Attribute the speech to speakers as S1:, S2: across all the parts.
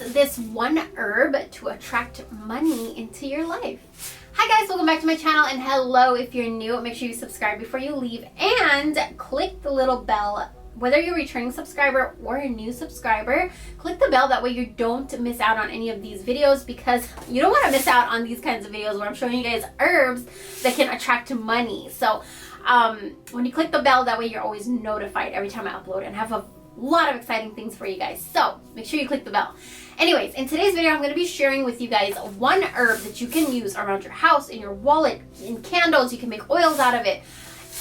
S1: this one herb to attract money into your life. Hi guys, welcome back to my channel, and hello if you're new. Make sure you subscribe before you leave and click the little bell. Whether you're a returning subscriber or a new subscriber, click the bell. That way you don't miss out on any of these videos, because you don't want to miss out on these kinds of videos where I'm showing you guys herbs that can attract money. So when you click the bell, that way you're always notified every time I upload, and have a lot of exciting things for you guys. So make sure you click the bell. Anyways, in today's video, I'm going to be sharing with you guys one herb that you can use around your house, in your wallet, in candles. You can make oils out of it,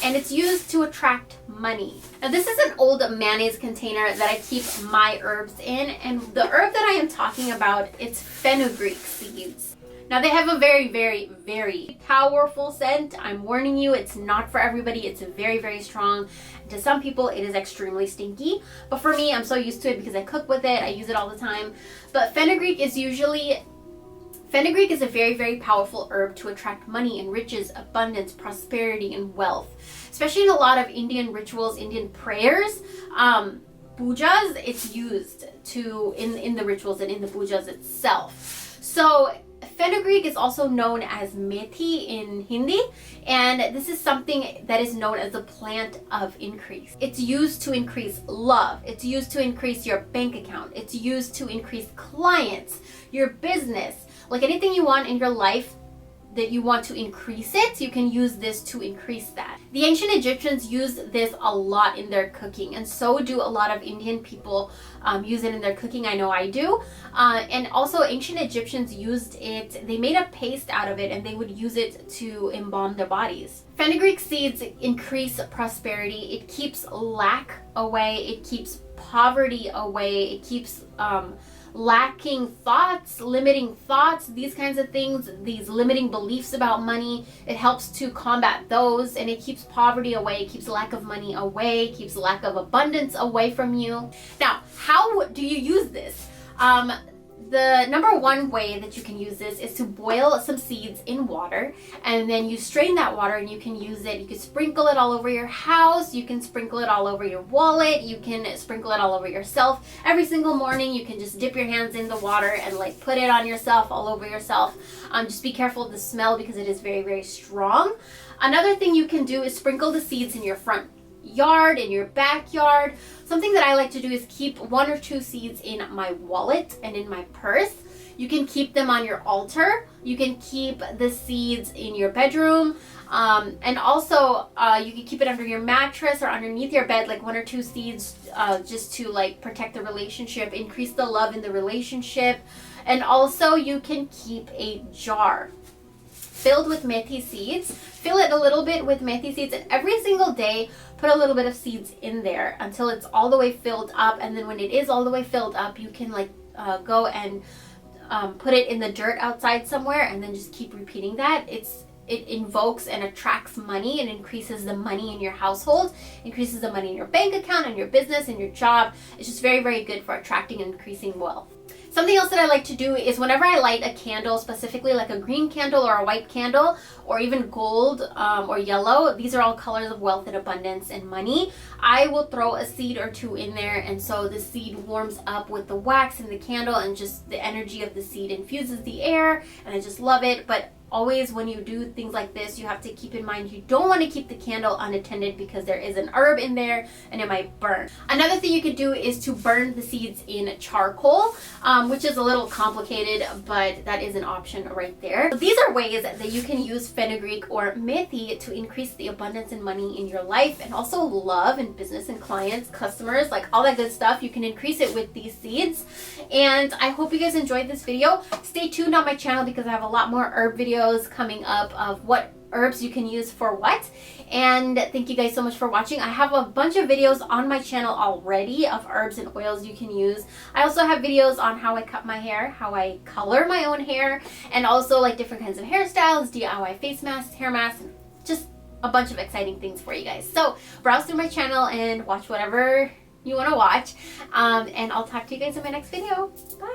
S1: and it's used to attract money. Now, this is an old mayonnaise container that I keep my herbs in, and the herb that I am talking about, it's fenugreek seeds. Now, they have a very, very, very powerful scent. I'm warning you, it's not for everybody. It's very, very strong. To some people, it is extremely stinky. But for me, I'm so used to it because I cook with it. I use it all the time. But fenugreek is a very, very powerful herb to attract money and riches, abundance, prosperity, and wealth. Especially in a lot of Indian rituals, Indian prayers, pujas, it's used to in the rituals and in the pujas itself. So fenugreek is also known as Methi in Hindi, and this is something that is known as a plant of increase. It's used to increase love. It's used to increase your bank account. It's used to increase clients, your business. Like anything you want in your life that you want to increase it, you can use this to increase that. The ancient Egyptians used this a lot in their cooking, and so do a lot of Indian people use it in their cooking. I know I do. And also ancient Egyptians used it, they made a paste out of it, and they would use it to embalm their bodies. Fenugreek seeds increase prosperity. It keeps lack away. It keeps poverty away. It keeps lacking thoughts, limiting thoughts, these kinds of things, these limiting beliefs about money. It helps to combat those, and it keeps poverty away. It keeps lack of money away, keeps lack of abundance away from you. Now, how do you use this? The number one way that you can use this is to boil some seeds in water, and then you strain that water and you can use it. You can sprinkle it all over your house. You can sprinkle it all over your wallet. You can sprinkle it all over yourself. Every single morning, you can just dip your hands in the water and like put it on yourself, all over yourself. Just be careful of the smell because it is very, very strong. Another thing you can do is sprinkle the seeds in your front yard, in your backyard. Something that I like to do is keep 1 or 2 seeds in my wallet and in my purse. You can keep them on your altar. You can keep the seeds in your bedroom. And also you can keep it under your mattress or underneath your bed, like 1 or 2 seeds, just to like protect the relationship, increase the love in the relationship. And also you can keep a jar filled with methi seeds. Fill it a little bit with methi seeds, and every single day put a little bit of seeds in there until it's all the way filled up. And then when it is all the way filled up, you can like go and put it in the dirt outside somewhere, and then just keep repeating that. It invokes and attracts money and increases the money in your household, increases the money in your bank account and your business and your job. It's just very, very good for attracting and increasing wealth. Something else that I like to do is whenever I light a candle, specifically like a green candle or a white candle, or even gold or yellow, these are all colors of wealth and abundance and money, I will throw a seed or 2 in there, and so the seed warms up with the wax in the candle, and just the energy of the seed infuses the air, and I just love it. But always when you do things like this, you have to keep in mind you don't want to keep the candle unattended, because there is an herb in there and it might burn. Another thing you can do is to burn the seeds in charcoal, which is a little complicated, but that is an option right there. So these are ways that you can use fenugreek or methi to increase the abundance and money in your life, and also love and business and clients, customers, like all that good stuff. You can increase it with these seeds. And I hope you guys enjoyed this video. Stay tuned on my channel because I have a lot more herb videos coming up of what herbs you can use for what. And thank you guys so much for watching. I have a bunch of videos on my channel already of herbs and oils you can use. I also have videos on how I cut my hair, how I color my own hair, and also like different kinds of hairstyles, DIY face masks, hair masks, just a bunch of exciting things for you guys. So browse through my channel and watch whatever you want to watch, and I'll talk to you guys in my next video. Bye.